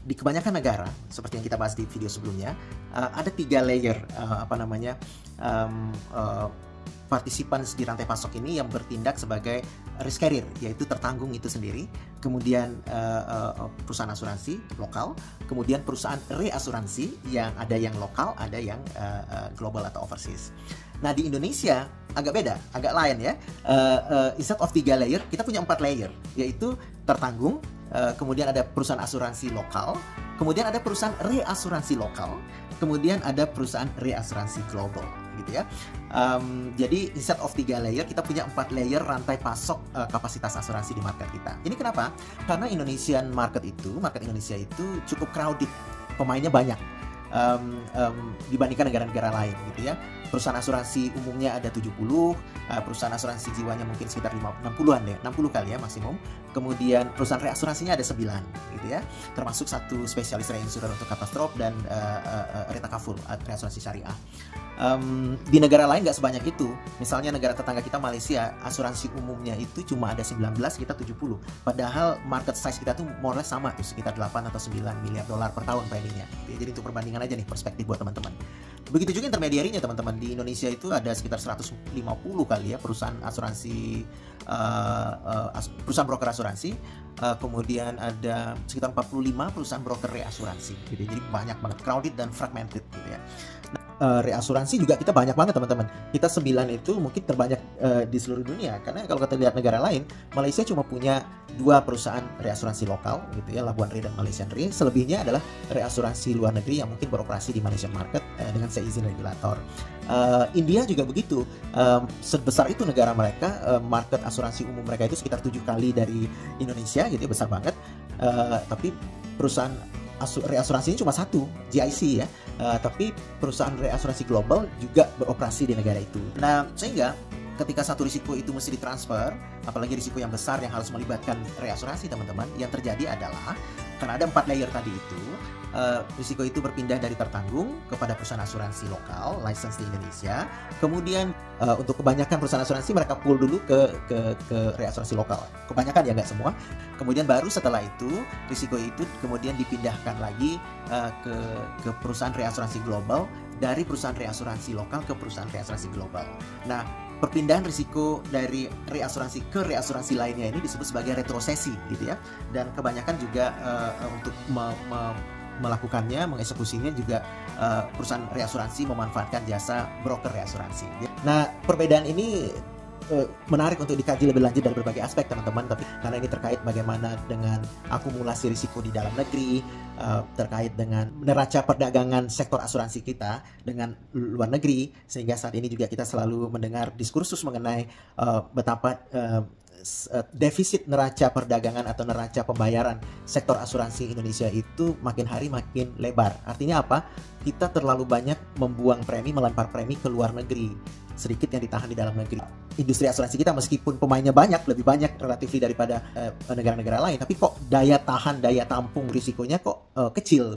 di kebanyakan negara, seperti yang kita bahas di video sebelumnya, ada 3 layer participants di rantai pasok ini yang bertindak sebagai risk carrier, yaitu tertanggung itu sendiri, kemudian perusahaan asuransi lokal, kemudian perusahaan reasuransi yang ada yang lokal, ada yang global atau overseas. Nah, di Indonesia agak beda, agak lain ya. Instead of 3 layer, kita punya 4 layer, yaitu tertanggung, kemudian ada perusahaan asuransi lokal, kemudian ada perusahaan reasuransi lokal, kemudian ada perusahaan reasuransi global, gitu ya. Jadi instead of 3 layer, kita punya 4 layer rantai pasok kapasitas asuransi di market kita. Ini kenapa? Karena Indonesian market Indonesia itu cukup crowded, pemainnya banyak dibandingkan negara-negara lain, gitu ya. Perusahaan asuransi umumnya ada 70, perusahaan asuransi jiwanya mungkin sekitar 60-an deh, 60 kali ya maksimum. Kemudian perusahaan reasuransinya ada 9, gitu ya. Termasuk satu spesialis reinsurer untuk katastrof dan retakaful, reasuransi syariah. Di negara lain nggak sebanyak itu. Misalnya negara tetangga kita Malaysia, asuransi umumnya itu cuma ada 19, kita 70. Padahal market size kita tuh more or less sama tuh, sekitar 8 atau 9 miliar dolar per tahun preminya. Jadi untuk perbandingan aja nih, perspektif buat teman-teman. Begitu juga intermediarinya teman-teman. Di Indonesia itu ada sekitar 150 kali ya perusahaan asuransi, perusahaan broker asuransi, kemudian ada sekitar 45 perusahaan broker reasuransi, gitu. Jadi banyak banget, crowded dan fragmented, gitu ya. Reasuransi juga kita banyak banget teman-teman. Kita 9 itu mungkin terbanyak di seluruh dunia, karena kalau kita lihat negara lain, Malaysia cuma punya 2 perusahaan reasuransi lokal, gitu ya, Labuan Re dan Malaysian Re. Selebihnya adalah reasuransi luar negeri yang mungkin beroperasi di Malaysian market dengan seizin regulator. India juga begitu, sebesar itu negara mereka, market asuransi umum mereka itu sekitar 7 kali dari Indonesia, gitu ya, besar banget. Tapi perusahaan reasuransinya cuma 1, GIC ya, tapi perusahaan reasuransi global juga beroperasi di negara itu. Nah, sehingga ketika satu risiko itu mesti ditransfer, apalagi risiko yang besar yang harus melibatkan reasuransi teman-teman, yang terjadi adalah karena ada 4 layer tadi itu, risiko itu berpindah dari tertanggung kepada perusahaan asuransi lokal, license di Indonesia. Kemudian untuk kebanyakan perusahaan asuransi mereka pull dulu ke reasuransi lokal. Kebanyakan ya, nggak semua. Kemudian baru setelah itu risiko itu kemudian dipindahkan lagi ke perusahaan reasuransi global, dari perusahaan reasuransi lokal ke perusahaan reasuransi global. Nah, perpindahan risiko dari reasuransi ke reasuransi lainnya ini disebut sebagai retrosesi, gitu ya. Dan kebanyakan juga untuk melakukannya, mengeksekusinya juga perusahaan reasuransi memanfaatkan jasa broker reasuransi. Nah, perbedaan ini menarik untuk dikaji lebih lanjut dari berbagai aspek teman-teman, tapi karena ini terkait bagaimana dengan akumulasi risiko di dalam negeri, terkait dengan neraca perdagangan sektor asuransi kita dengan luar negeri, sehingga saat ini juga kita selalu mendengar diskursus mengenai betapa defisit neraca perdagangan atau neraca pembayaran sektor asuransi Indonesia itu makin hari makin lebar. Artinya apa? Kita terlalu banyak membuang premi, melempar premi ke luar negeri, sedikit yang ditahan di dalam negeri. Industri asuransi kita meskipun pemainnya banyak, lebih banyak relatif daripada negara-negara lain, tapi kok daya tahan, daya tampung risikonya kok kecil.